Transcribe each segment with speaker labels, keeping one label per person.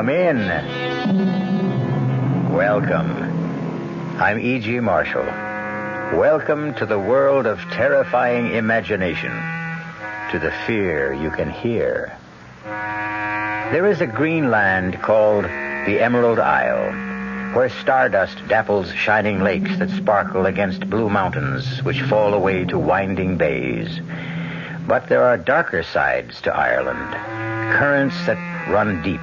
Speaker 1: Come in. Welcome. I'm E.G. Marshall. Welcome to the world of terrifying imagination, to the fear you can hear. There is a green land called the Emerald Isle, where stardust dapples shining lakes that sparkle against blue mountains which fall away to winding bays. But there are darker sides to Ireland, currents that run deep,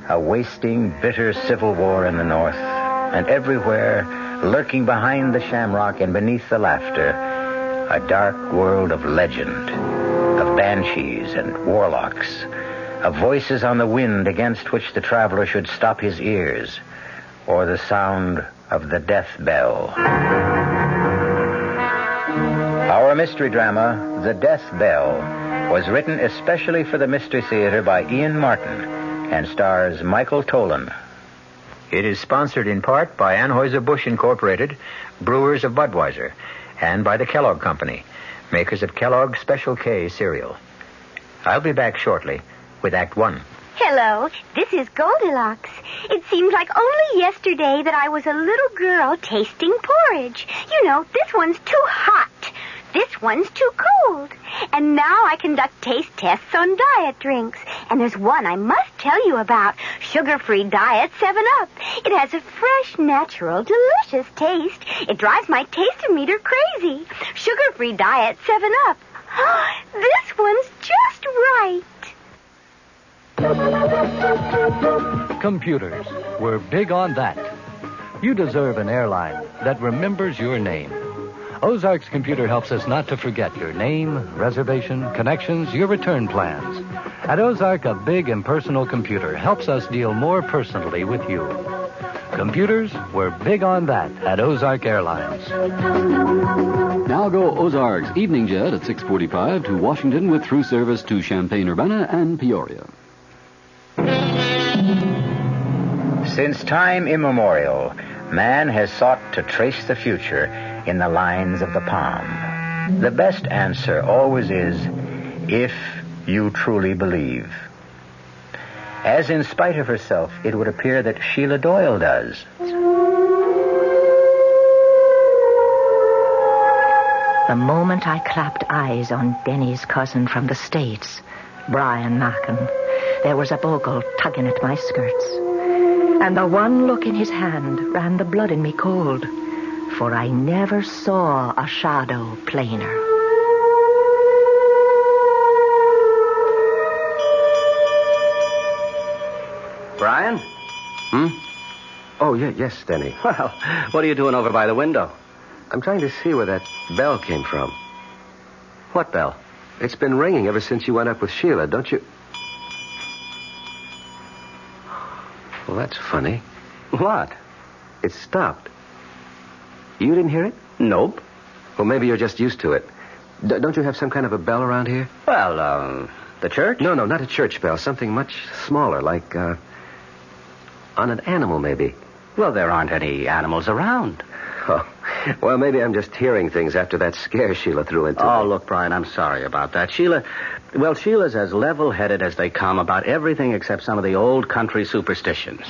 Speaker 1: a wasting, bitter civil war in the north, and everywhere, lurking behind the shamrock and beneath the laughter, a dark world of legend, of banshees and warlocks, of voices on the wind against which the traveler should stop his ears, or the sound of the death bell. Our mystery drama, The Death Bell, was written especially for the Mystery Theater by Ian Martin and stars Michael Tolan. It is sponsored in part by Anheuser-Busch Incorporated, brewers of Budweiser, and by the Kellogg Company, makers of Kellogg's Special K cereal. I'll be back shortly with Act One.
Speaker 2: Hello, this is Goldilocks. It seems like only yesterday that I was a little girl tasting porridge. You know, this one's too hot. This one's too cold. And now I conduct taste tests on diet drinks. And there's one I must tell you about. Sugar-free diet 7-Up. It has a fresh, natural, delicious taste. It drives my taste-o-meter crazy. Sugar-free diet 7-Up. This one's just right.
Speaker 3: Computers. We're big on that. You deserve an airline that remembers your name. Ozark's computer helps us not to forget your name, reservation, connections, your return plans. At Ozark, a big impersonal computer helps us deal more personally with you. Computers, we're big on that at Ozark Airlines.
Speaker 4: Now go Ozark's evening jet at 6:45 to Washington with through service to Champaign-Urbana and Peoria.
Speaker 1: Since time immemorial, man has sought to trace the future in the lines of the palm. The best answer always is, if you truly believe. As in spite of herself, it would appear that Sheila Doyle does.
Speaker 5: The moment I clapped eyes on Benny's cousin from the States, Brian Mackin, there was a bogle tugging at my skirts. And the one look in his hand ran the blood in me cold, for I never saw a shadow plainer.
Speaker 6: Brian?
Speaker 7: Oh, yes, Denny.
Speaker 6: Well, what are you doing over by the window?
Speaker 7: I'm trying to see where that bell came from.
Speaker 6: What bell?
Speaker 7: It's been ringing ever since you went up with Sheila, don't you? Well, that's funny.
Speaker 6: What?
Speaker 7: It stopped. You didn't hear it?
Speaker 6: Nope.
Speaker 7: Well, maybe you're just used to it. Don't you have some kind of a bell around here?
Speaker 6: Well, the church?
Speaker 7: No, not a church bell. Something much smaller, like, on an animal, maybe.
Speaker 6: Well, there aren't any animals around.
Speaker 7: Oh, well, maybe I'm just hearing things after that scare Sheila threw into me.
Speaker 6: Oh, look, Brian, I'm sorry about that. Sheila's as level-headed as they come about everything except some of the old country superstitions.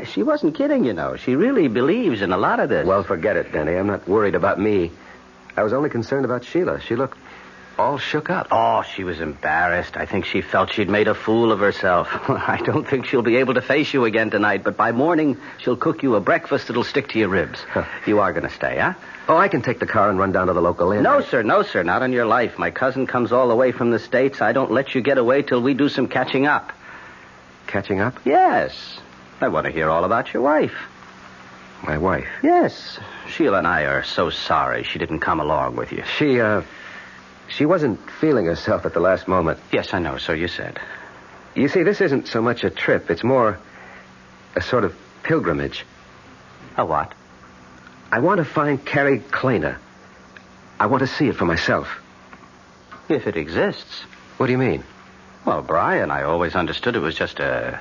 Speaker 6: She wasn't kidding, you know. She really believes in a lot of this.
Speaker 7: Well, forget it, Denny. I'm not worried about me. I was only concerned about Sheila. She looked all shook up.
Speaker 6: Oh, she was embarrassed. I think she felt she'd made a fool of herself. I don't think she'll be able to face you again tonight, but by morning she'll cook you a breakfast that'll stick to your ribs. Huh. You are going to stay, huh?
Speaker 7: Oh, I can take the car and run down to the local inn.
Speaker 6: No, sir, not on your life. My cousin comes all the way from the States. I don't let you get away till we do some catching up.
Speaker 7: Catching up?
Speaker 6: Yes. I want to hear all about your wife.
Speaker 7: My wife?
Speaker 6: Yes. Sheila and I are so sorry she didn't come along with you.
Speaker 7: She wasn't feeling herself at the last moment.
Speaker 6: Yes, I know, so you said.
Speaker 7: You see, this isn't so much a trip. It's more a sort of pilgrimage.
Speaker 6: A what?
Speaker 7: I want to find Carrie Kleiner. I want to see it for myself.
Speaker 6: If it exists.
Speaker 7: What do you mean?
Speaker 6: Well, Brian, I always understood it was just a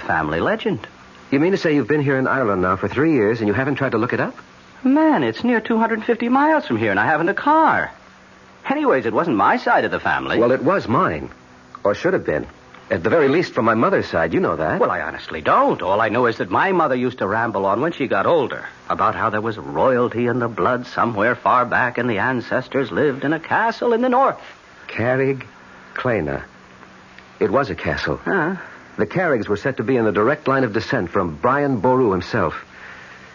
Speaker 6: family legend.
Speaker 7: You mean to say you've been here in Ireland now for 3 years and you haven't tried to look it up?
Speaker 6: Man, it's near 250 miles from here and I haven't a car. Anyways, it wasn't my side of the family.
Speaker 7: Well, it was mine. Or should have been. At the very least from my mother's side. You know that.
Speaker 6: Well, I honestly don't. All I know is that my mother used to ramble on when she got older about how there was royalty in the blood somewhere far back and the ancestors lived in a castle in the north.
Speaker 7: Carrig Clena. It was a castle.
Speaker 6: Huh?
Speaker 7: The Carrigs were said to be in the direct line of descent from Brian Boru himself.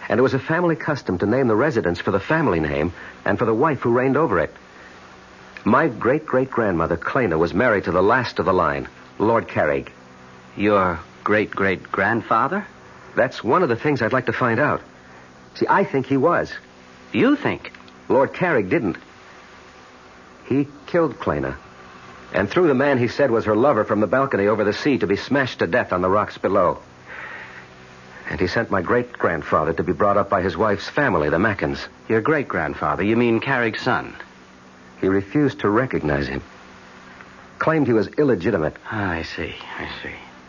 Speaker 7: And it was a family custom to name the residence for the family name and for the wife who reigned over it. My great-great-grandmother, Clena, was married to the last of the line, Lord Carrig.
Speaker 6: Your great-great-grandfather?
Speaker 7: That's one of the things I'd like to find out. See, I think he was.
Speaker 6: You think?
Speaker 7: Lord Carrig didn't. He killed Clena and threw the man he said was her lover from the balcony over the sea to be smashed to death on the rocks below. And he sent my great-grandfather to be brought up by his wife's family, the Mackens.
Speaker 6: Your great-grandfather? You mean Carrig's son?
Speaker 7: He refused to recognize him. Claimed he was illegitimate.
Speaker 6: I see.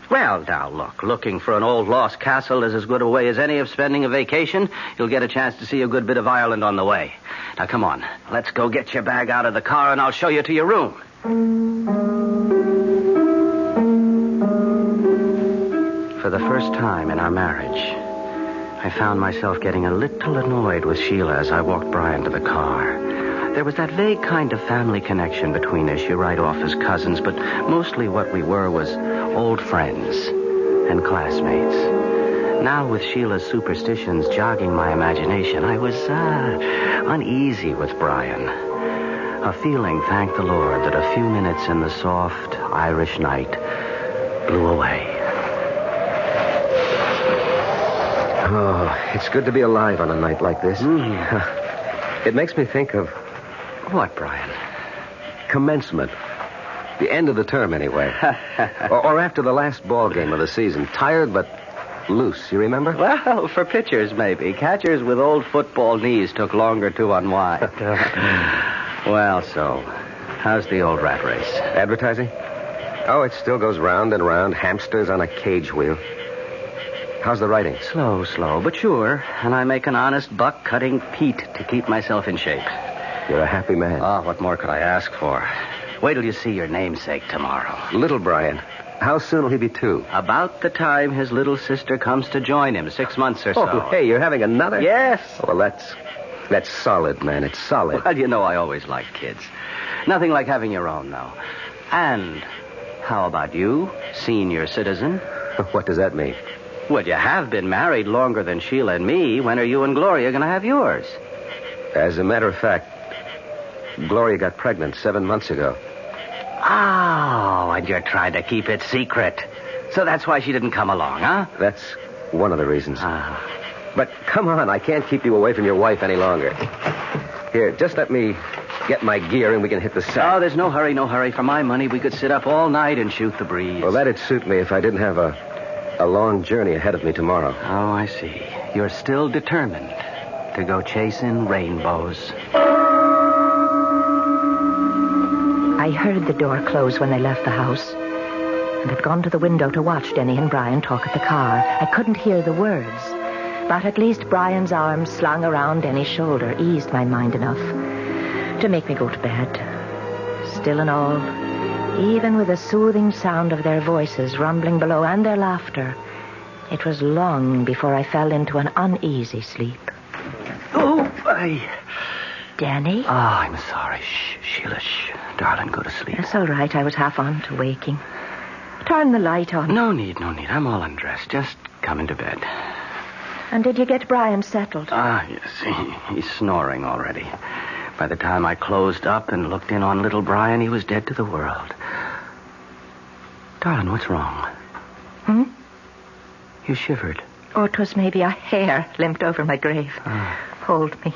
Speaker 6: Well, now, look. Looking for an old lost castle is as good a way as any of spending a vacation. You'll get a chance to see a good bit of Ireland on the way. Now, come on. Let's go get your bag out of the car, and I'll show you to your room. For the first time in our marriage, I found myself getting a little annoyed with Sheila as I walked Brian to the car. There was that vague kind of family connection between us. You write off as cousins, but mostly what we were was old friends and classmates. Now, with Sheila's superstitions jogging my imagination, I was uneasy with Brian. A feeling, thank the Lord, that a few minutes in the soft Irish night blew away.
Speaker 7: Oh, it's good to be alive on a night like this. It makes me think of...
Speaker 6: What, Brian?
Speaker 7: Commencement. The end of the term, anyway. or after the last ball game of the season. Tired, but loose. You remember?
Speaker 6: Well, for pitchers, maybe. Catchers with old football knees took longer to unwind. Well, so, how's the old rat race?
Speaker 7: Advertising? Oh, it still goes round and round. Hamsters on a cage wheel. How's the writing?
Speaker 6: Slow, but sure. And I make an honest buck cutting peat to keep myself in shape.
Speaker 7: You're a happy man.
Speaker 6: Oh, what more could I ask for? Wait till you see your namesake tomorrow.
Speaker 7: Little Brian. How soon will he be 2?
Speaker 6: About the time his little sister comes to join him, 6 months or so.
Speaker 7: Oh, hey, you're having another?
Speaker 6: Yes.
Speaker 7: Oh, well, that's solid, man. It's solid.
Speaker 6: Well, you know I always liked kids. Nothing like having your own, though. And how about you, senior citizen?
Speaker 7: What does that mean?
Speaker 6: Well, you have been married longer than Sheila and me. When are you and Gloria going to have yours?
Speaker 7: As a matter of fact, Gloria got pregnant 7 months ago.
Speaker 6: Oh, and you're trying to keep it secret. So that's why she didn't come along, huh?
Speaker 7: That's one of the reasons. But come on, I can't keep you away from your wife any longer. Here, just let me get my gear and we can hit the sack.
Speaker 6: Oh, there's no hurry. For my money, we could sit up all night and shoot the breeze.
Speaker 7: Well, that'd suit me if I didn't have a long journey ahead of me tomorrow.
Speaker 6: Oh, I see. You're still determined to go chasing rainbows.
Speaker 5: I heard the door close when they left the house, and had gone to the window to watch Denny and Brian talk at the car. I couldn't hear the words, but at least Brian's arms slung around Denny's shoulder eased my mind enough to make me go to bed. Still and all, even with the soothing sound of their voices rumbling below and their laughter, it was long before I fell into an uneasy sleep.
Speaker 6: Oh,
Speaker 5: Denny?
Speaker 6: Oh, I'm sorry. Shh, Sheila, shh. Darling, go to sleep.
Speaker 5: It's all right. I was half on to waking. Turn the light on.
Speaker 6: No need. I'm all undressed. Just come into bed.
Speaker 5: And did you get Brian settled?
Speaker 6: Yes. He's snoring already. By the time I closed up and looked in on little Brian, he was dead to the world. Darling, what's wrong? You shivered.
Speaker 5: Oh, 'twas maybe a hair limped over my grave. Hold me.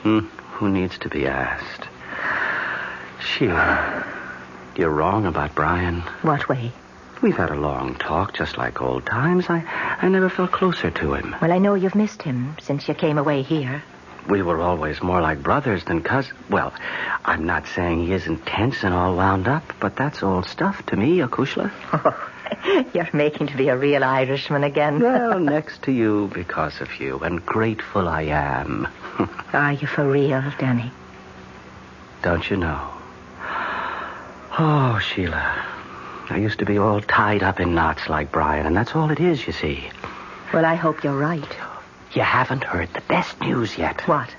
Speaker 6: Who needs to be asked? Sheila, you're wrong about Brian.
Speaker 5: What way?
Speaker 6: We've had a long talk, just like old times. I never felt closer to him.
Speaker 5: Well, I know you've missed him since you came away here.
Speaker 6: We were always more like brothers than cousins. Well, I'm not saying he isn't tense and all wound up, but that's old stuff to me, Akushla.
Speaker 5: Oh, you're making to be a real Irishman again.
Speaker 6: Well, next to you because of you, and grateful I am.
Speaker 5: Are you for real, Danny?
Speaker 6: Don't you know? Oh, Sheila, I used to be all tied up in knots like Brian, and that's all it is, you see.
Speaker 5: Well, I hope you're right.
Speaker 6: You haven't heard the best news yet.
Speaker 5: What?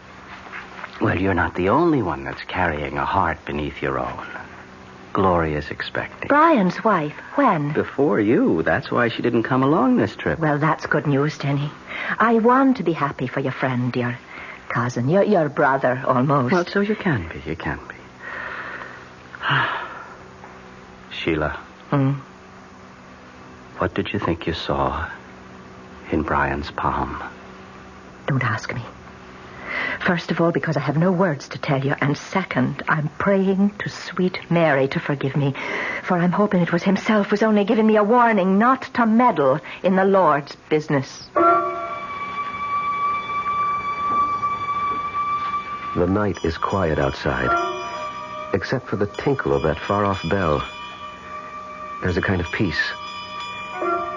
Speaker 6: Well, you're not the only one that's carrying a heart beneath your own. Gloria's expecting.
Speaker 5: Brian's wife? When?
Speaker 6: Before you. That's why she didn't come along this trip.
Speaker 5: Well, that's good news, Denny. I want to be happy for your friend, your cousin, your brother, almost.
Speaker 6: Well, so you can be. Sheila. What did you think you saw in Brian's palm?
Speaker 5: Don't ask me. First of all, because I have no words to tell you. And second, I'm praying to sweet Mary to forgive me. For I'm hoping it was himself who's only giving me a warning not to meddle in the Lord's business.
Speaker 7: The night is quiet outside, except for the tinkle of that far-off bell. There's a kind of peace.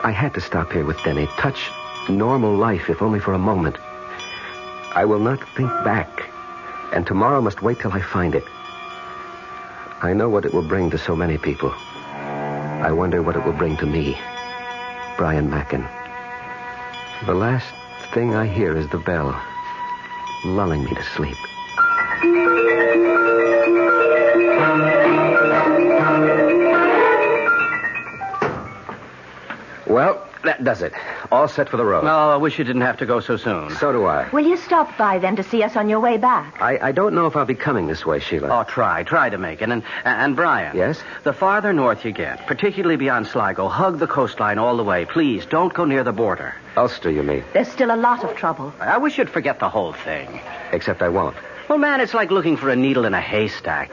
Speaker 7: I had to stop here with Denny, touch normal life, if only for a moment. I will not think back, and tomorrow must wait till I find it. I know what it will bring to so many people. I wonder what it will bring to me, Brian Mackin. The last thing I hear is the bell, lulling me to sleep. Well, that does it. All set for the road.
Speaker 6: No, I wish you didn't have to go so soon.
Speaker 7: So do I.
Speaker 5: Will you stop by then to see us on your way back?
Speaker 7: I don't know if I'll be coming this way, Sheila.
Speaker 6: Oh, try to make it. And Brian.
Speaker 7: Yes?
Speaker 6: The farther north you get, particularly beyond Sligo, hug the coastline all the way. Please, don't go near the border.
Speaker 7: Ulster, you mean?
Speaker 5: There's still a lot of trouble.
Speaker 6: I wish you'd forget the whole thing.
Speaker 7: Except I won't.
Speaker 6: Well, man, it's like looking for a needle in a haystack.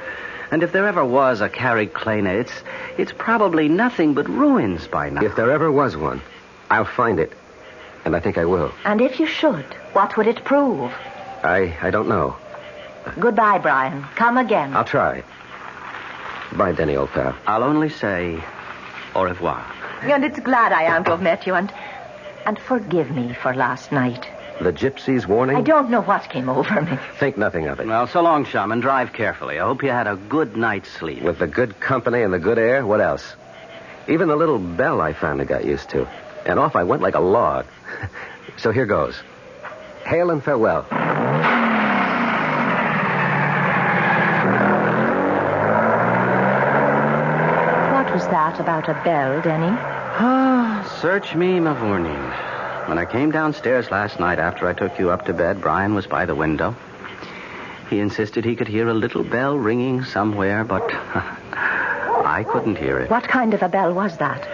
Speaker 6: And if there ever was a Carrickclana, it's probably nothing but ruins by now.
Speaker 7: If there ever was one, I'll find it. And I think I will.
Speaker 5: And if you should, what would it prove?
Speaker 7: I don't know.
Speaker 5: Goodbye, Brian. Come again.
Speaker 7: I'll try. Bye, Denny, old pal.
Speaker 6: I'll only say au revoir.
Speaker 5: And it's glad I am to have met you, and forgive me for last night.
Speaker 7: The gypsy's warning?
Speaker 5: I don't know what came over me.
Speaker 7: Think nothing of it.
Speaker 6: Well, so long, chum, and drive carefully. I hope you had a good night's sleep.
Speaker 7: With the good company and the good air, what else? Even the little bell I finally got used to. And off I went like a log. So here goes. Hail and farewell.
Speaker 5: What was that about a bell, Denny?
Speaker 6: Search me, Mavourneen. When I came downstairs last night after I took you up to bed, Brian was by the window. He insisted he could hear a little bell ringing somewhere, but I couldn't hear it.
Speaker 5: What kind of a bell was that?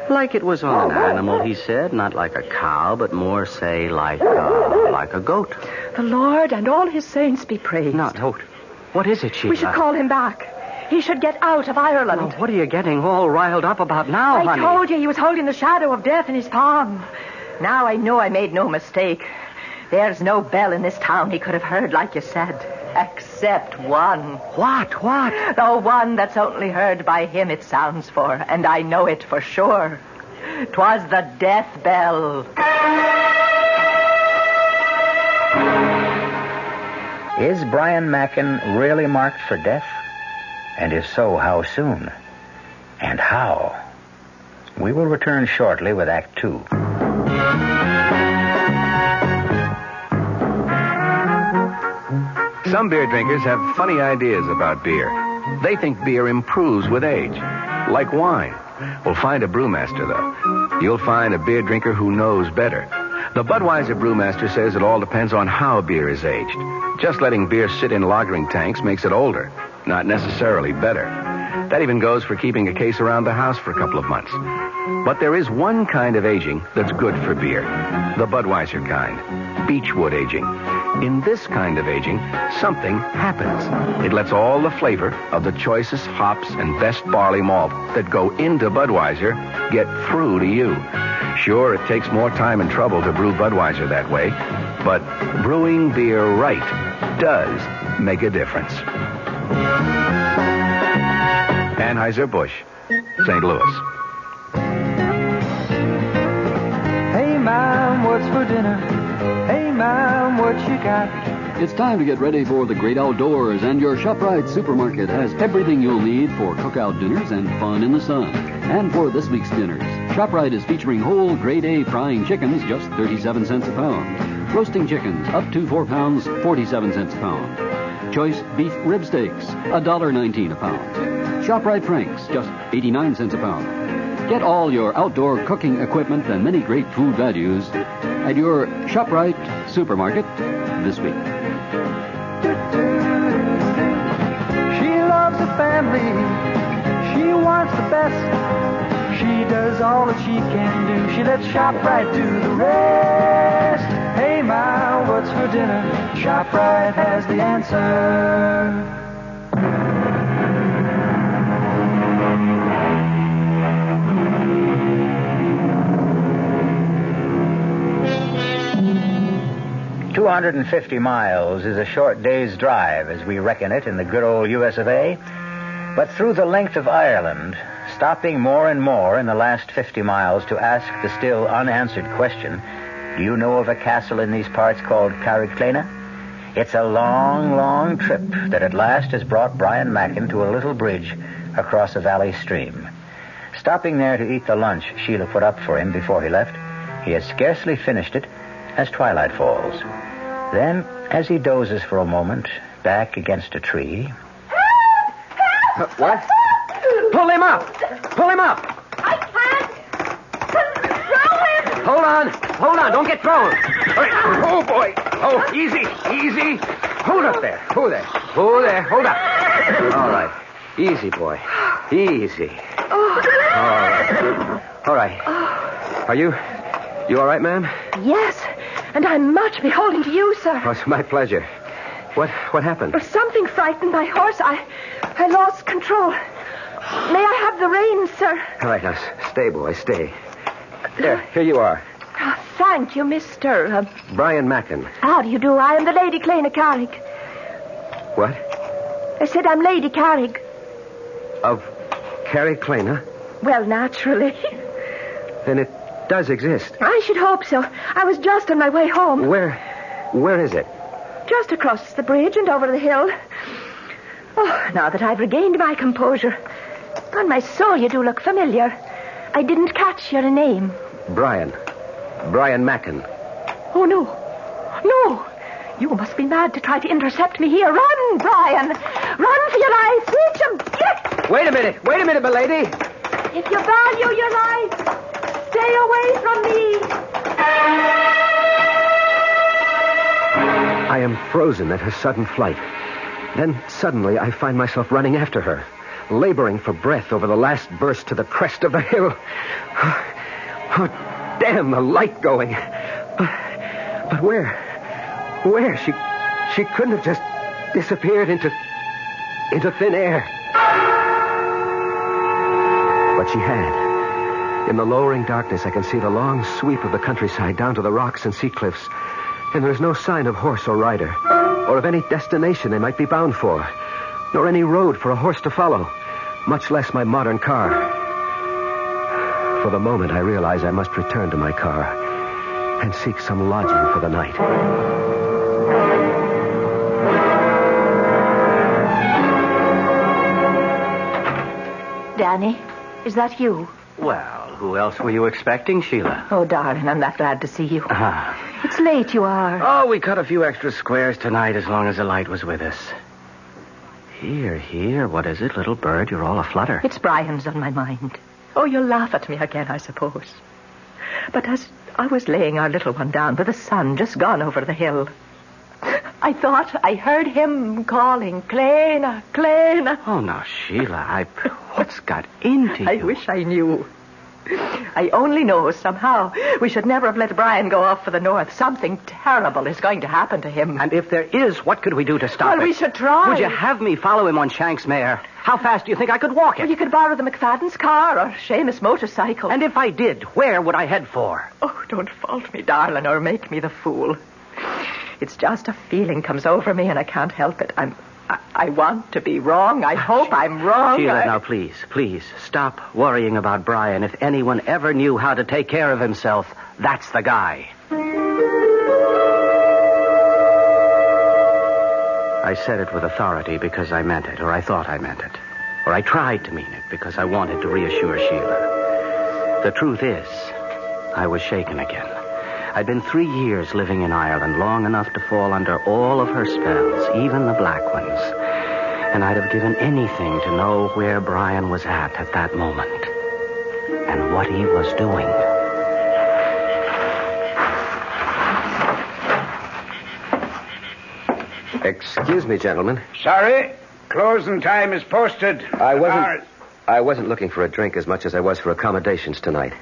Speaker 6: Like it was on an animal, he said. Not like a cow, but more, say, like a goat.
Speaker 5: The Lord and all his saints be praised.
Speaker 6: No, what is it, Sheila?
Speaker 5: We should call him back. He should get out of Ireland.
Speaker 6: Oh, what are you getting all riled up about now, honey?
Speaker 5: I told you he was holding the shadow of death in his palm. Now I know I made no mistake. There's no bell in this town he could have heard, like you said. Except one.
Speaker 6: What?
Speaker 5: The one that's only heard by him it sounds for, and I know it for sure. 'Twas the death bell.
Speaker 1: Is Brian Mackin really marked for death? And if so, how soon? And how? We will return shortly with Act 2.
Speaker 8: Some beer drinkers have funny ideas about beer. They think beer improves with age, like wine. Well, find a brewmaster, though. You'll find a beer drinker who knows better. The Budweiser brewmaster says it all depends on how beer is aged. Just letting beer sit in lagering tanks makes it older, not necessarily better. That even goes for keeping a case around the house for a couple of months. But there is one kind of aging that's good for beer. The Budweiser kind. Beechwood aging. In this kind of aging, something happens. It lets all the flavor of the choicest hops and best barley malt that go into Budweiser get through to you. Sure, it takes more time and trouble to brew Budweiser that way, but brewing beer right does make a difference. Anheuser-Busch, St. Louis.
Speaker 9: Hey, Mom, what's for dinner? Hey, Mom, what you got?
Speaker 4: It's time to get ready for the great outdoors, and your ShopRite supermarket has everything you'll need for cookout dinners and fun in the sun. And for this week's dinners, ShopRite is featuring whole grade A frying chickens, just 37 cents a pound. Roasting chickens, up to 4 pounds, 47 cents a pound. Choice beef rib steaks, $1.19 a pound. ShopRite Franks, just 89 cents a pound. Get all your outdoor cooking equipment and many great food values at your ShopRite supermarket this week.
Speaker 9: She loves the family. She wants the best. She does all that she can do. She lets ShopRite do the rest. Hey, Ma, what's for dinner? ShopRite has the answer.
Speaker 1: 250 miles is a short day's drive as we reckon it in the good old US of A. But through the length of Ireland, stopping more and more in the last 50 miles to ask the still unanswered question, do you know of a castle in these parts called Carrickclena? It's a long, long trip that at last has brought Brian Mackin to a little bridge across a valley stream. Stopping there to eat the lunch Sheila put up for him before he left, he has scarcely finished it as twilight falls. Then, as he dozes for a moment, back against a tree...
Speaker 7: What? Pull him up! Pull him up!
Speaker 2: I can't control him!
Speaker 7: Hold on, don't get thrown! Oh, boy! Oh, easy! Hold up there! Hold up! All right. Easy, boy. Easy. All right. Are you all right, ma'am?
Speaker 5: Yes, and I'm much beholden to you, sir.
Speaker 7: Oh, it's my pleasure. What happened?
Speaker 5: Well, something frightened my horse. I lost control. May I have the reins, sir?
Speaker 7: All right, now, stay, boy, stay. Here you are.
Speaker 5: Oh, thank you, Mr.
Speaker 7: Brian Mackin.
Speaker 5: How do you do? I am the Lady Clena Carrig.
Speaker 7: What?
Speaker 5: I said I'm Lady Carrig.
Speaker 7: Of Carrickclena?
Speaker 5: Well, naturally.
Speaker 7: Then it does exist.
Speaker 5: I should hope so. I was just on my way home.
Speaker 7: Where is it?
Speaker 5: Just across the bridge and over the hill. Oh, now that I've regained my composure. On my soul, you do look familiar. I didn't catch your name.
Speaker 7: Brian Mackin.
Speaker 5: Oh, no. No. You must be mad to try to intercept me here. Run, Brian. Run for your life. Reach him. Get.
Speaker 7: Wait a minute, my lady.
Speaker 5: If you value your life, stay away from me.
Speaker 7: I am frozen at her sudden flight. Then suddenly I find myself running after her, laboring for breath over the last burst to the crest of the hill. Oh, damn, the light going. But where? She couldn't have just disappeared into thin air. But she had. In the lowering darkness, I can see the long sweep of the countryside down to the rocks and sea cliffs. And there's no sign of horse or rider, or of any destination they might be bound for, nor any road for a horse to follow, much less my modern car. For the moment, I realize I must return to my car and seek some lodging for the night.
Speaker 5: Danny, is that you?
Speaker 6: Well, who else were you expecting, Sheila?
Speaker 5: Oh, darling, I'm that glad to see you. It's late you are.
Speaker 6: Oh, we cut a few extra squares tonight as long as the light was with us. Here, what is it, little bird? You're all aflutter.
Speaker 5: It's Brian's on my mind. Oh, you'll laugh at me again, I suppose. But as I was laying our little one down with the sun just gone over the hill, I thought I heard him calling, Clena, Clena.
Speaker 6: Oh, now, Sheila, what's got into you?
Speaker 5: I wish I knew. I only know somehow we should never have let Brian go off for the north. Something terrible is going to happen to him.
Speaker 6: And if there is, what could we do to stop it?
Speaker 5: Well, we should try.
Speaker 6: Would you have me follow him on Shank's mare? How fast do you think I could walk it?
Speaker 5: Well, you could borrow the McFadden's car or Seamus' motorcycle.
Speaker 6: And if I did, where would I head for?
Speaker 5: Oh, don't fault me, darling, or make me the fool. It's just a feeling comes over me and I can't help it. I want to be wrong. I hope I'm wrong.
Speaker 6: Sheila, now please, stop worrying about Brian. If anyone ever knew how to take care of himself, that's the guy. I said it with authority because I meant it, or I thought I meant it. Or I tried to mean it because I wanted to reassure Sheila. The truth is, I was shaken again. I'd been 3 years living in Ireland, long enough to fall under all of her spells, even the black ones. And I'd have given anything to know where Brian was at that moment. And what he was doing.
Speaker 7: Excuse me, gentlemen.
Speaker 10: Sorry. Closing time is posted.
Speaker 7: I wasn't looking for a drink as much as I was for accommodations tonight.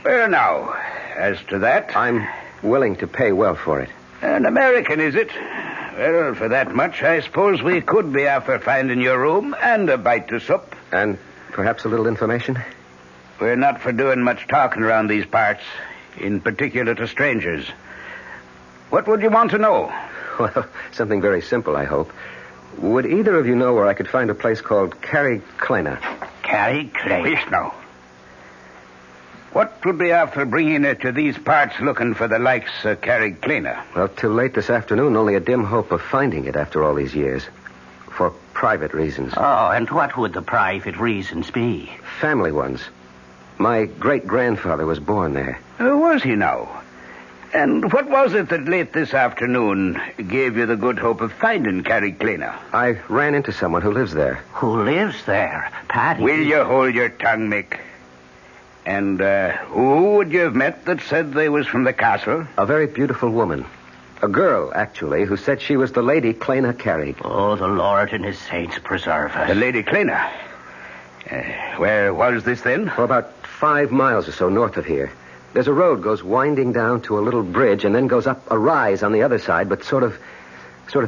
Speaker 10: Well, now, as to that...
Speaker 7: I'm willing to pay well for it.
Speaker 10: An American, is it? Well, for that much, I suppose we could be after finding your room and a bite to sup.
Speaker 7: And perhaps a little information?
Speaker 10: We're not for doing much talking around these parts, in particular to strangers. What would you want to know?
Speaker 7: Well, something very simple, I hope. Would either of you know where I could find a place called Carrickclena?
Speaker 10: Carrickclena? Yes, no. What would be after bringing it to these parts looking for the likes of Carrickclena?
Speaker 7: Well, till late this afternoon, only a dim hope of finding it after all these years. For private reasons.
Speaker 6: Oh, and what would the private reasons be?
Speaker 7: Family ones. My great-grandfather was born there.
Speaker 10: Was he now? And what was it that late this afternoon gave you the good hope of finding Carrickclena?
Speaker 7: I ran into someone who lives there.
Speaker 6: Who lives there? Paddy?
Speaker 10: Will you hold your tongue, Mick? And who would you have met that said they was from the castle?
Speaker 7: A very beautiful woman. A girl, actually, who said she was the Lady Clena Carrick.
Speaker 6: Oh, the Lord and his saints preserve us.
Speaker 10: The Lady Clena? Where was this then?
Speaker 7: For about 5 miles or so north of here. There's a road goes winding down to a little bridge and then goes up a rise on the other side, but sort of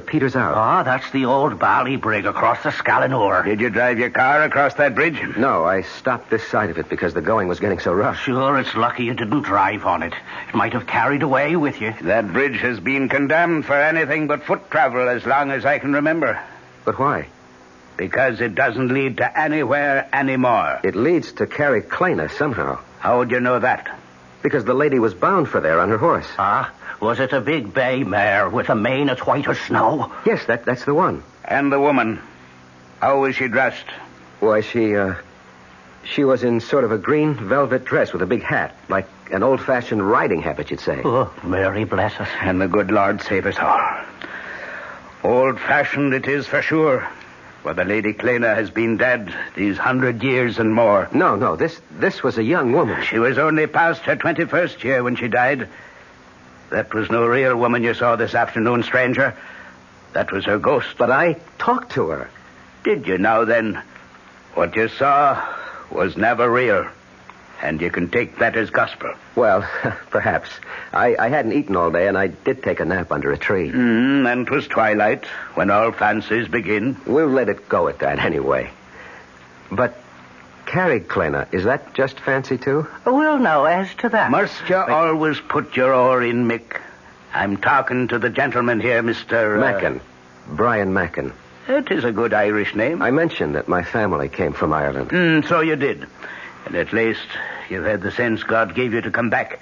Speaker 7: peters out.
Speaker 6: Ah, that's the old Ballybrig across the Scallanore.
Speaker 10: Did you drive your car across that bridge?
Speaker 7: No, I stopped this side of it because the going was getting so rough.
Speaker 6: Sure, it's lucky you didn't drive on it. It might have carried away with you.
Speaker 10: That bridge has been condemned for anything but foot travel as long as I can remember.
Speaker 7: But why?
Speaker 10: Because it doesn't lead to anywhere anymore.
Speaker 7: It leads to Carrickclena somehow.
Speaker 10: How would you know that?
Speaker 7: Because the lady was bound for there on her horse.
Speaker 6: Ah, was it a big bay mare with a mane as white as snow?
Speaker 7: Yes, that's the one.
Speaker 10: And the woman, how was she dressed?
Speaker 7: Why, she was in sort of a green velvet dress with a big hat, like an old-fashioned riding habit, you'd say.
Speaker 6: Oh, Mary bless us.
Speaker 10: And the good Lord save us all. Old-fashioned it is for sure. For the Lady Clena has been dead these 100 years and more.
Speaker 7: No, this was a young woman.
Speaker 10: She was only past her 21st year when she died. That was no real woman you saw this afternoon, stranger. That was her ghost.
Speaker 7: But I talked to her.
Speaker 10: Did you now, then? What you saw was never real. And you can take that as gospel.
Speaker 7: Well, perhaps. I hadn't eaten all day, and I did take a nap under a tree.
Speaker 10: And 'twas twilight, when all fancies begin.
Speaker 7: We'll let it go at that, anyway. But Carrickclena, is that just fancy, too?
Speaker 6: Well, now, as to that...
Speaker 10: Must you always put your oar in, Mick? I'm talking to the gentleman here, Mr...
Speaker 7: Mackin. Brian Mackin.
Speaker 10: It is a good Irish name.
Speaker 7: I mentioned that my family came from Ireland.
Speaker 10: So you did. And at least you've had the sense God gave you to come back.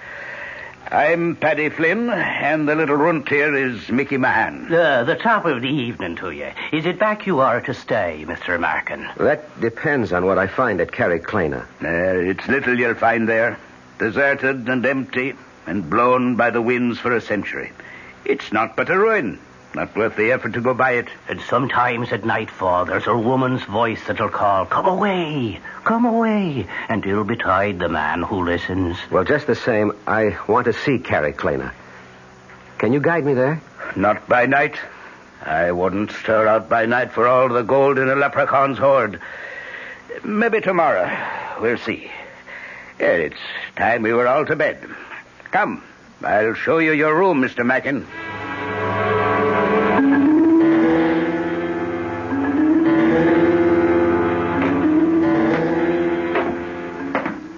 Speaker 10: I'm Paddy Flynn, and the little runt here is Mickey Mahan.
Speaker 6: The top of the evening to you. Is it back you are to stay, Mr. Markin?
Speaker 7: That depends on what I find at Carrickclena.
Speaker 10: It's little you'll find there. Deserted and empty, and blown by the winds for a century. It's not but a ruin. Not worth the effort to go by it.
Speaker 6: And sometimes at nightfall, there's a woman's voice that'll call, come away, and ill betide the man who listens.
Speaker 7: Well, just the same, I want to see Carrickclena. Can you guide me there?
Speaker 10: Not by night. I wouldn't stir out by night for all the gold in a leprechaun's hoard. Maybe tomorrow. We'll see. It's time we were all to bed. Come, I'll show you your room, Mr. Mackin.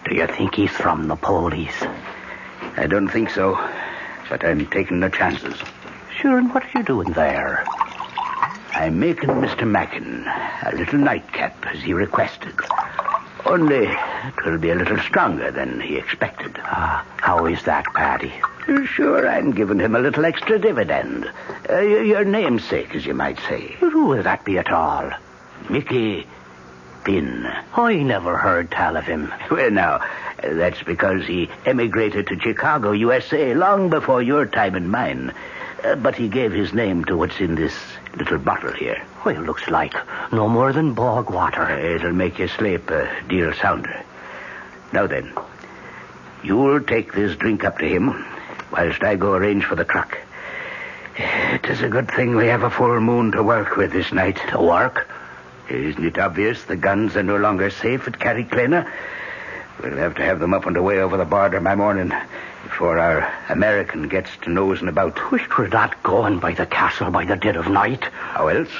Speaker 6: Do you think he's from the police?
Speaker 10: I don't think so, but I'm taking the chances.
Speaker 6: Sure, and what are you doing there?
Speaker 10: I'm making Mr. Mackin a little nightcap, as he requested. Only it will be a little stronger than he expected.
Speaker 6: How is that, Paddy?
Speaker 10: Sure, I'm giving him a little extra dividend. Your namesake, as you might say.
Speaker 6: Who will that be at all?
Speaker 10: Mickey been?
Speaker 6: I never heard tell of him.
Speaker 10: Well, now, that's because he emigrated to Chicago, USA, long before your time and mine. But he gave his name to what's in this little bottle here.
Speaker 6: Well, looks like no more than bog water.
Speaker 10: It'll make you sleep a deal sounder. Now then, you'll take this drink up to him, whilst I go arrange for the truck. It is a good thing we have a full moon to work with this night.
Speaker 6: To work?
Speaker 10: Isn't it obvious the guns are no longer safe at Carriclana? We'll have to have them up and away over the border by morning before our American gets to nosing about.
Speaker 6: We're not going by the castle by the dead of night.
Speaker 10: How else?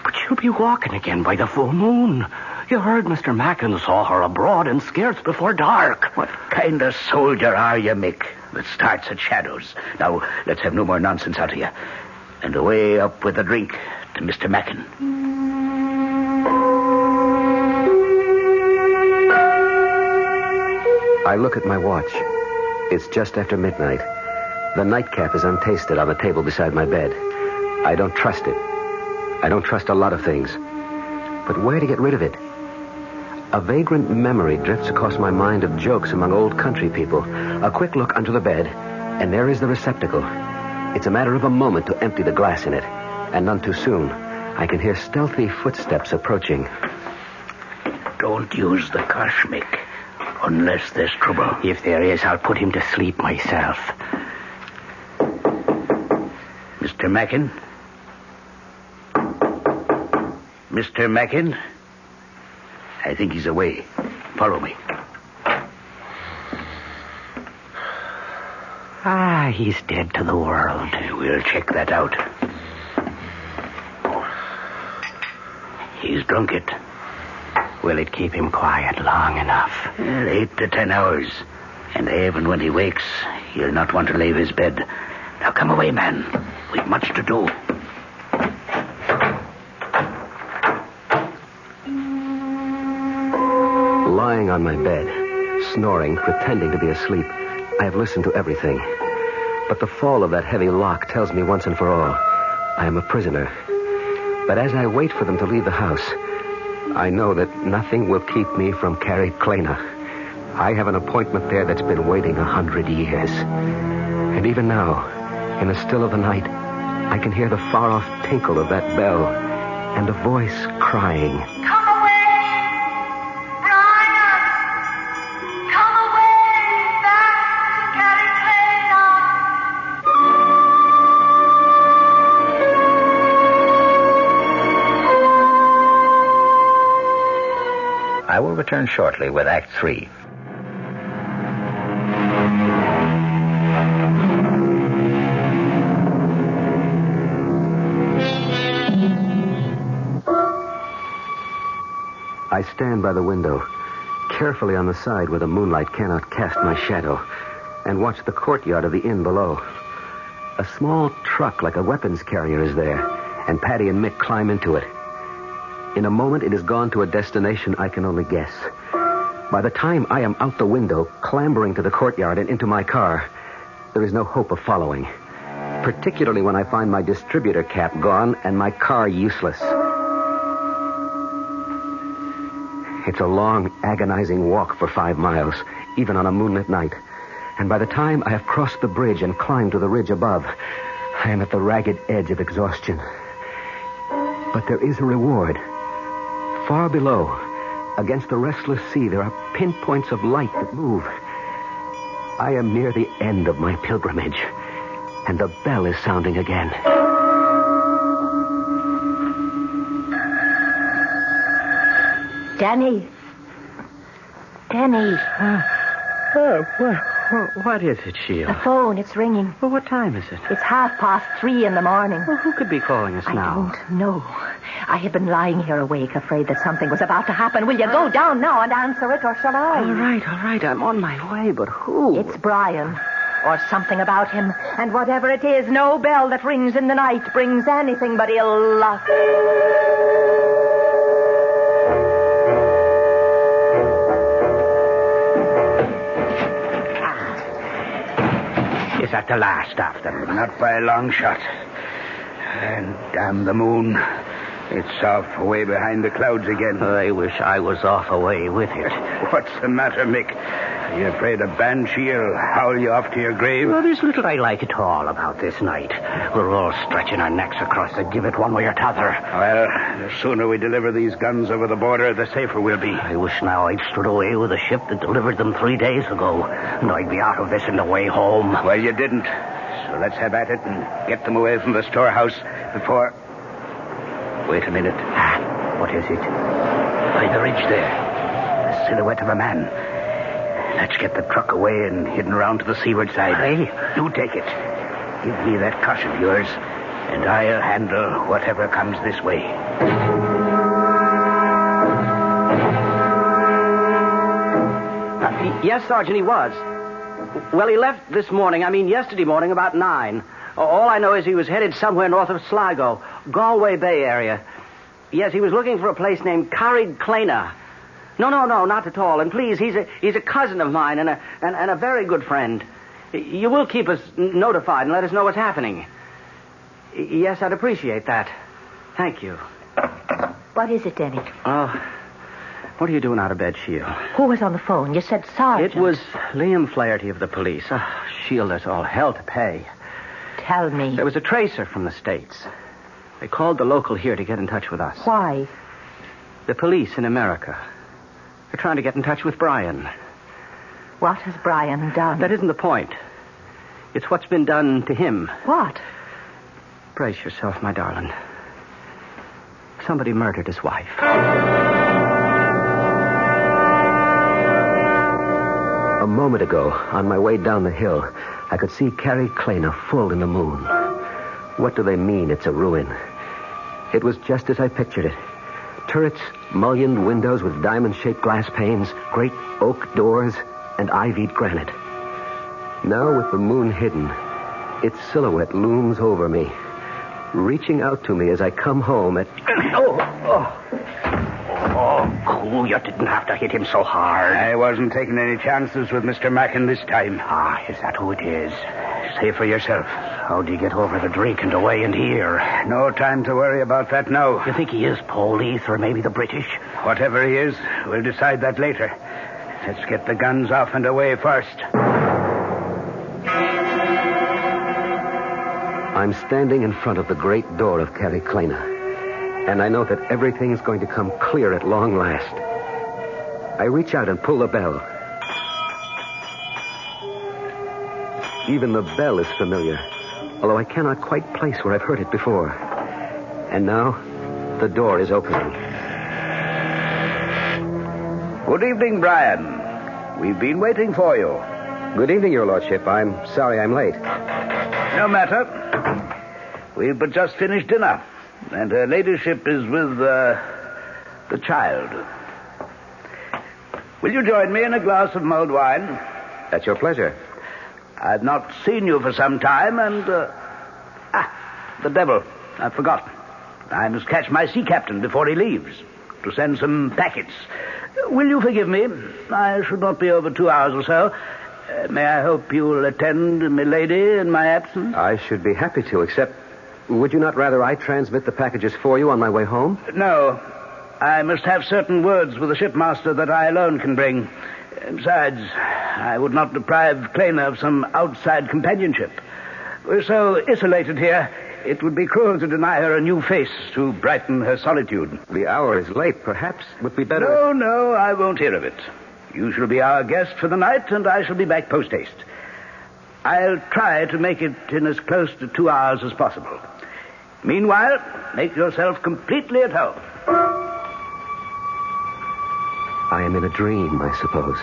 Speaker 6: But you'll be walking again by the full moon. You heard Mr. Mackin saw her abroad in scarce before dark.
Speaker 10: What kind of soldier are you, Mick, that starts at shadows? Now, let's have no more nonsense out of you. And away up with a drink to Mr. Mackin.
Speaker 7: I look at my watch. It's just after midnight. The nightcap is untasted on the table beside my bed. I don't trust it. I don't trust a lot of things. But where to get rid of it? A vagrant memory drifts across my mind of jokes among old country people. A quick look under the bed, and there is the receptacle. It's a matter of a moment to empty the glass in it. And none too soon. I can hear stealthy footsteps approaching.
Speaker 10: Don't use the curse, Mick. Unless there's trouble.
Speaker 6: If there is, I'll put him to sleep myself.
Speaker 10: Mr. Mackin? Mr. Mackin? I think he's away. Follow me.
Speaker 6: He's dead to the world.
Speaker 10: We'll check that out. He's drunk it.
Speaker 6: Will it keep him quiet long enough?
Speaker 10: 8 to 10 hours. And even when he wakes, he'll not want to leave his bed. Now come away, man. We've much to do.
Speaker 7: Lying on my bed, snoring, pretending to be asleep, I have listened to everything. But the fall of that heavy lock tells me once and for all, I am a prisoner. But as I wait for them to leave the house, I know that nothing will keep me from Carriclana. I have an appointment there that's been waiting 100 years. And even now, in the still of the night, I can hear the far-off tinkle of that bell and a voice crying.
Speaker 2: Come away, Brian! Come away back to Carriclana.
Speaker 1: I will return shortly with Act 3.
Speaker 7: I stand by the window, carefully on the side where the moonlight cannot cast my shadow, and watch the courtyard of the inn below. A small truck like a weapons carrier is there, and Patty and Mick climb into it. In a moment, it has gone to a destination I can only guess. By the time I am out the window, clambering to the courtyard and into my car, there is no hope of following, particularly when I find my distributor cap gone and my car useless. It's a long, agonizing walk for 5 miles, even on a moonlit night. And by the time I have crossed the bridge and climbed to the ridge above, I am at the ragged edge of exhaustion. But there is a reward. Far below, against the restless sea, there are pinpoints of light that move. I am near the end of my pilgrimage, and the bell is sounding again.
Speaker 5: Danny.
Speaker 6: What is it, Sheila?
Speaker 5: The phone, it's ringing.
Speaker 6: Well, what time is it?
Speaker 5: It's 3:30 in the morning.
Speaker 6: Well, who could be calling us now?
Speaker 5: I don't know. I have been lying here awake, afraid that something was about to happen. Will you go down now and answer it, or shall I?
Speaker 6: All right. I'm on my way, but who?
Speaker 5: It's Brian. Or something about him. And whatever it is, no bell that rings in the night brings anything but ill luck.
Speaker 10: Is that the last of them? Not by a long shot. And damn the moon. It's off away behind the clouds again.
Speaker 6: I wish I was off away with it.
Speaker 10: What's the matter, Mick? Are you afraid a banshee'll howl you off to your grave?
Speaker 6: Well, there's little I like at all about this night. We're all stretching our necks across the gibbet one way or t'other.
Speaker 10: Well, the sooner we deliver these guns over the border, the safer we'll be.
Speaker 6: I wish now I'd stood away with a ship that delivered them 3 days ago, and I'd be out of this in the way home.
Speaker 10: Well, you didn't. So let's have at it and get them away from the storehouse before... Wait a minute.
Speaker 6: What is it?
Speaker 10: By the ridge there. The silhouette of a man. Let's get the truck away and hidden around to the seaward side.
Speaker 6: Hey?
Speaker 10: You take it. Give me that cush of yours, and I'll handle whatever comes this way.
Speaker 6: Yes, Sergeant, he was. Well, he left yesterday morning about 9. All I know is he was headed somewhere north of Sligo, Galway Bay area. Yes, he was looking for a place named Carrickclena. No, not at all. And please, he's a cousin of mine and a very good friend. You will keep us notified and let us know what's happening. Yes, I'd appreciate that. Thank you.
Speaker 5: What is it, Denny?
Speaker 6: Oh, what are you doing out of bed, Sheila?
Speaker 5: Who was on the phone? You said Sergeant.
Speaker 6: It was Liam Flaherty of the police. Oh, Sheila, there's all hell to pay.
Speaker 5: Tell me.
Speaker 6: There was a tracer from the States. They called the local here to get in touch with us.
Speaker 5: Why?
Speaker 6: The police in America. They're trying to get in touch with Brian.
Speaker 5: What has Brian done?
Speaker 6: That isn't the point. It's what's been done to him.
Speaker 5: What?
Speaker 6: Brace yourself, my darling. Somebody murdered his wife.
Speaker 7: A moment ago, on my way down the hill, I could see Carrickclena full in the moon. What do they mean it's a ruin? It was just as I pictured it. Turrets, mullioned windows with diamond-shaped glass panes, great oak doors, and ivied granite. Now, with the moon hidden, its silhouette looms over me, reaching out to me as I come home at...
Speaker 6: Oh, cool. You didn't have to hit him so hard.
Speaker 10: I wasn't taking any chances with Mr. Mackin this time.
Speaker 6: Ah, is that who it is? Say for yourself. How do you get over the drink and away and here?
Speaker 10: No time to worry about that now.
Speaker 6: You think he is police or maybe the British?
Speaker 10: Whatever he is, we'll decide that later. Let's get the guns off and away first.
Speaker 7: I'm standing in front of the great door of Carrickclena, and I know that everything's going to come clear at long last. I reach out and pull the bell. Even the bell is familiar, although I cannot quite place where I've heard it before. And now, the door is opening.
Speaker 10: Good evening, Brian. We've been waiting for you.
Speaker 7: Good evening, Your Lordship. I'm sorry I'm late.
Speaker 10: No matter. We've but just finished dinner, and her ladyship is with the child. Will you join me in a glass of mulled wine?
Speaker 7: At your pleasure.
Speaker 10: I've not seen you for some time, and... the devil. I forgot. I must catch my sea captain before he leaves to send some packets. Will you forgive me? I should not be over 2 hours or so. May I hope you'll attend milady in my absence?
Speaker 7: I should be happy to, except... Would you not rather I transmit the packages for you on my way home?
Speaker 10: No. I must have certain words with the shipmaster that I alone can bring. Besides, I would not deprive Clena of some outside companionship. We're so isolated here, it would be cruel to deny her a new face to brighten her solitude.
Speaker 7: The hour is late. Perhaps it would be better...
Speaker 10: No, I won't hear of it. You shall be our guest for the night, and I shall be back post-haste. I'll try to make it in as close to 2 hours as possible. Meanwhile, make yourself completely at home.
Speaker 7: I am in a dream, I suppose.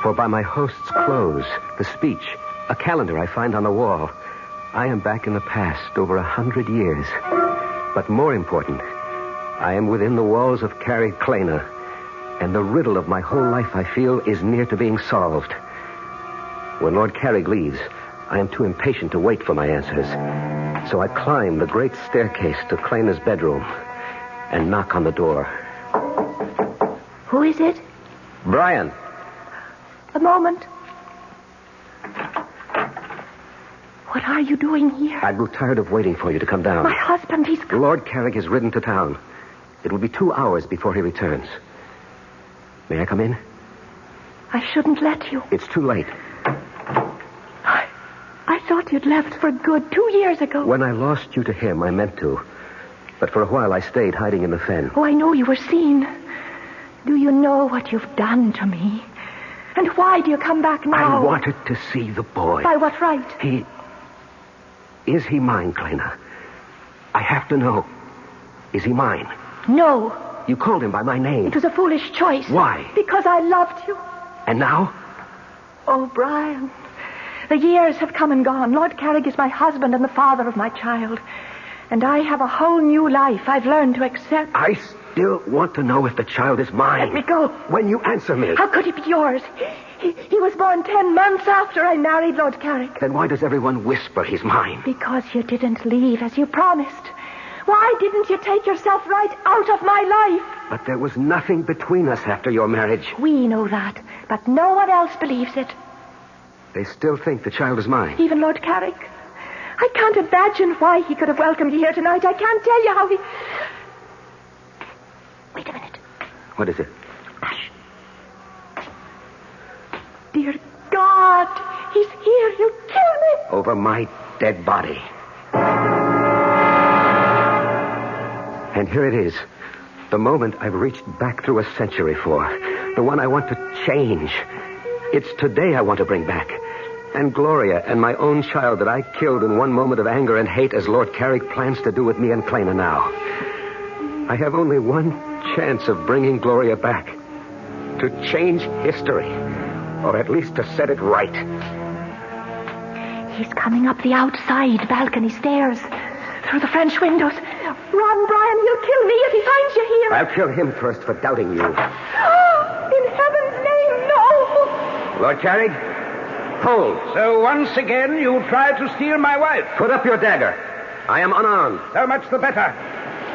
Speaker 7: For by my host's clothes, the speech, a calendar I find on the wall, I am back in the past over 100 years. But more important, I am within the walls of Carrickclena, and the riddle of my whole life, I feel, is near to being solved. When Lord Carrick leaves, I am too impatient to wait for my answers. So I climb the great staircase to Clena's bedroom and knock on the door.
Speaker 5: Who is it?
Speaker 7: Brian.
Speaker 5: A moment. What are you doing here?
Speaker 7: I grew tired of waiting for you to come down.
Speaker 5: My husband, he's...
Speaker 7: Lord Carrick has ridden to town. It will be 2 hours before he returns. May I come in?
Speaker 5: I shouldn't let you.
Speaker 7: It's too late.
Speaker 5: I thought you'd left for good 2 years ago.
Speaker 7: When I lost you to him, I meant to. But for a while, I stayed hiding in the fen.
Speaker 5: Oh, I know you were seen. Do you know what you've done to me? And why do you come back now?
Speaker 7: I wanted to see the boy.
Speaker 5: By what right?
Speaker 7: Is he mine, Clena? I have to know. Is he mine?
Speaker 5: No.
Speaker 7: You called him by my name.
Speaker 5: It was a foolish choice.
Speaker 7: Why?
Speaker 5: Because I loved you.
Speaker 7: And now?
Speaker 5: Oh, Brian, the years have come and gone. Lord Carrick is my husband and the father of my child. And I have a whole new life I've learned to accept.
Speaker 7: I still want to know if the child is mine.
Speaker 5: Let me go.
Speaker 7: When you answer me.
Speaker 5: How could he be yours? He was born 10 months after I married Lord Carrick.
Speaker 7: Then why does everyone whisper he's mine?
Speaker 5: Because you didn't leave as you promised. Why didn't you take yourself right out of my life?
Speaker 7: But there was nothing between us after your marriage.
Speaker 5: We know that, but no one else believes it.
Speaker 7: They still think the child is mine.
Speaker 5: Even Lord Carrick. I can't imagine why he could have welcomed you here tonight. I can't tell you how he... Wait a minute.
Speaker 7: What is it?
Speaker 5: Hush. Dear God, he's here. You'll kill me.
Speaker 7: Over my dead body. And here it is. The moment I've reached back through a century for. The one I want to change. It's today I want to bring back. And Gloria and my own child that I killed in one moment of anger and hate as Lord Carrick plans to do with me and Clena now. I have only one chance of bringing Gloria back. To change history. Or at least to set it right.
Speaker 5: He's coming up the outside balcony stairs. Through the French windows. Run, Brian, he'll kill me if he finds you here.
Speaker 7: I'll kill him first for doubting you.
Speaker 5: Oh, in heaven's name, no.
Speaker 7: Lord Carrick, hold.
Speaker 10: So once again you try to steal my wife.
Speaker 7: Put up your dagger. I am unarmed.
Speaker 10: So much the better.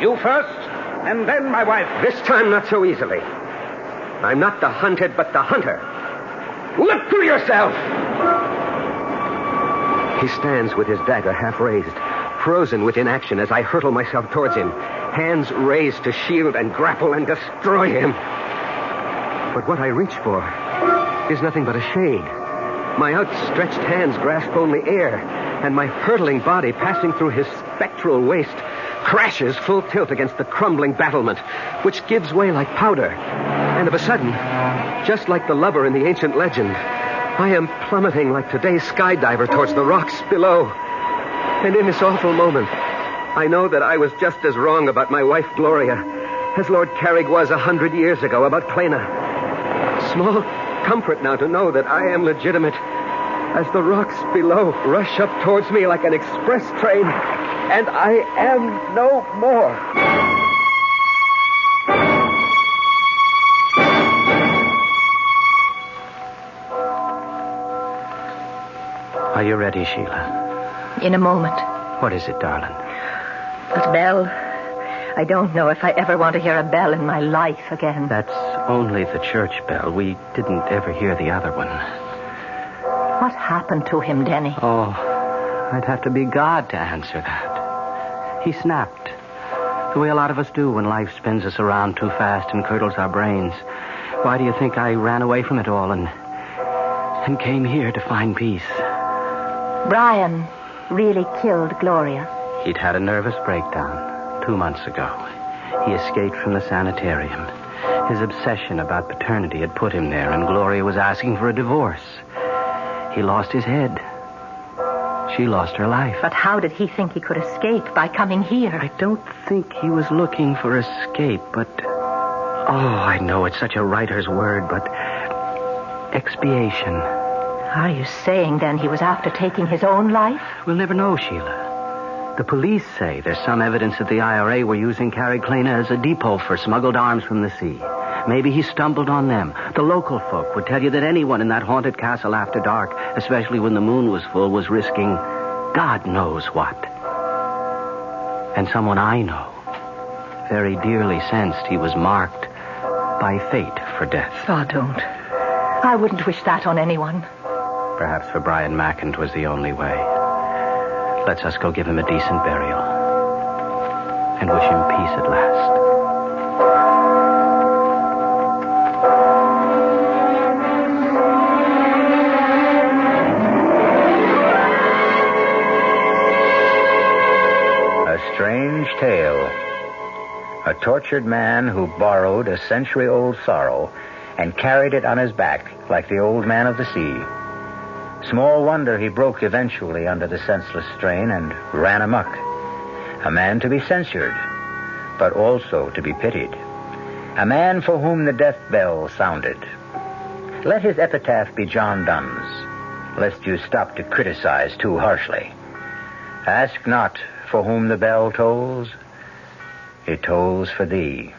Speaker 10: You first, and then my wife.
Speaker 7: This time not so easily. I'm not the hunted, but the hunter. Look to yourself! He stands with his dagger half raised, frozen with inaction as I hurtle myself towards him, hands raised to shield and grapple and destroy him. But what I reach for is nothing but a shade. My outstretched hands grasp only air, and my hurtling body passing through his spectral waist crashes full tilt against the crumbling battlement, which gives way like powder. And of a sudden, just like the lover in the ancient legend, I am plummeting like today's skydiver towards the rocks below. And in this awful moment, I know that I was just as wrong about my wife, Gloria, as Lord Carrick was 100 years ago about Clena. Small comfort now to know that I am legitimate as the rocks below rush up towards me like an express train, and I am no more.
Speaker 6: Are you ready, Sheila?
Speaker 5: In a moment.
Speaker 6: What is it, darling?
Speaker 5: That bell. I don't know if I ever want to hear a bell in my life again.
Speaker 6: That's only the church bell. We didn't ever hear the other one.
Speaker 5: What happened to him, Denny?
Speaker 6: Oh, I'd have to be God to answer that. He snapped. The way a lot of us do when life spins us around too fast and curdles our brains. Why do you think I ran away from it all and came here to find peace?
Speaker 5: Brian really killed Gloria.
Speaker 6: He'd had a nervous breakdown 2 months ago. He escaped from the sanitarium. His obsession about paternity had put him there, and Gloria was asking for a divorce. He lost his head. She lost her life.
Speaker 5: But how did he think he could escape by coming here?
Speaker 6: I don't think he was looking for escape, but... Oh, I know it's such a writer's word, but... expiation.
Speaker 5: Are you saying, then, he was after taking his own life?
Speaker 6: We'll never know, Sheila. The police say there's some evidence that the IRA were using Carrick-Clena as a depot for smuggled arms from the sea. Maybe he stumbled on them. The local folk would tell you that anyone in that haunted castle after dark, especially when the moon was full, was risking God knows what. And someone I know very dearly sensed he was marked by fate for death.
Speaker 5: Oh, don't. I wouldn't wish that on anyone.
Speaker 6: Perhaps for Brian Macken 'twas the only way. lets us go give him a decent burial. And wish him peace at last.
Speaker 1: A strange tale. A tortured man who borrowed a century-old sorrow and carried it on his back like the old man of the sea. Small wonder he broke eventually under the senseless strain and ran amok. A man to be censured, but also to be pitied. A man for whom the death bell sounded. Let his epitaph be John Donne's, lest you stop to criticize too harshly. Ask not for whom the bell tolls. It tolls for thee.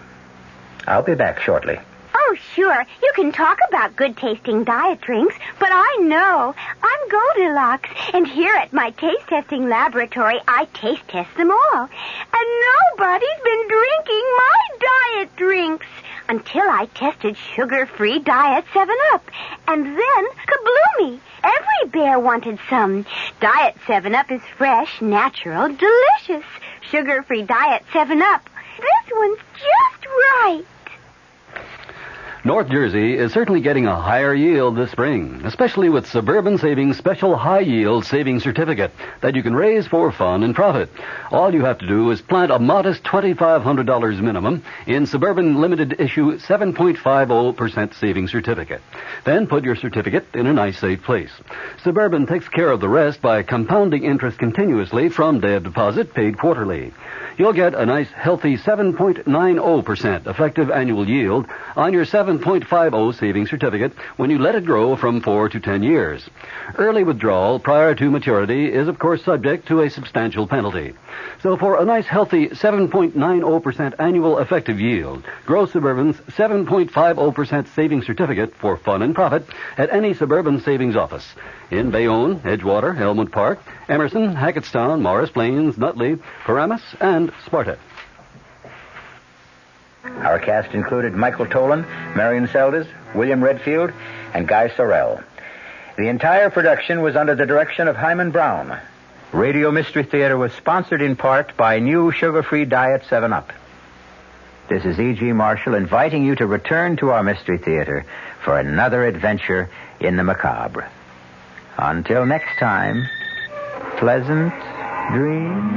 Speaker 1: I'll be back shortly.
Speaker 2: Oh, sure. You can talk about good-tasting diet drinks, but I know. I'm Goldilocks, and here at my taste-testing laboratory, I taste-test them all. And nobody's been drinking my diet drinks until I tested sugar-free Diet 7-Up. And then, kabloomy! Every bear wanted some. Diet 7-Up is fresh, natural, delicious. Sugar-free Diet 7-Up. This one's just right.
Speaker 4: North Jersey is certainly getting a higher yield this spring, especially with Suburban Savings Special High Yield Savings Certificate that you can raise for fun and profit. All you have to do is plant a modest $2,500 minimum in Suburban Limited Issue 7.50% Savings Certificate. Then put your certificate in a nice, safe place. Suburban takes care of the rest by compounding interest continuously from day of deposit paid quarterly. You'll get a nice, healthy 7.90% effective annual yield on your 7.50 savings certificate when you let it grow from 4 to 10 years. Early withdrawal prior to maturity is, of course, subject to a substantial penalty. So for a nice, healthy 7.90% annual effective yield, grow Suburban's 7.50% savings certificate for fun and profit at any Suburban savings office in Bayonne, Edgewater, Elmwood Park, Emerson, Hackettstown, Morris Plains, Nutley, Paramus, and Sparta.
Speaker 1: Our cast included Michael Tolan, Marion Seldes, William Redfield, and Guy Sorrell. The entire production was under the direction of Himan Brown. Radio Mystery Theater was sponsored in part by new sugar-free Diet 7-Up. This is E.G. Marshall inviting you to return to our Mystery Theater for another adventure in the macabre. Until next time, pleasant dreams.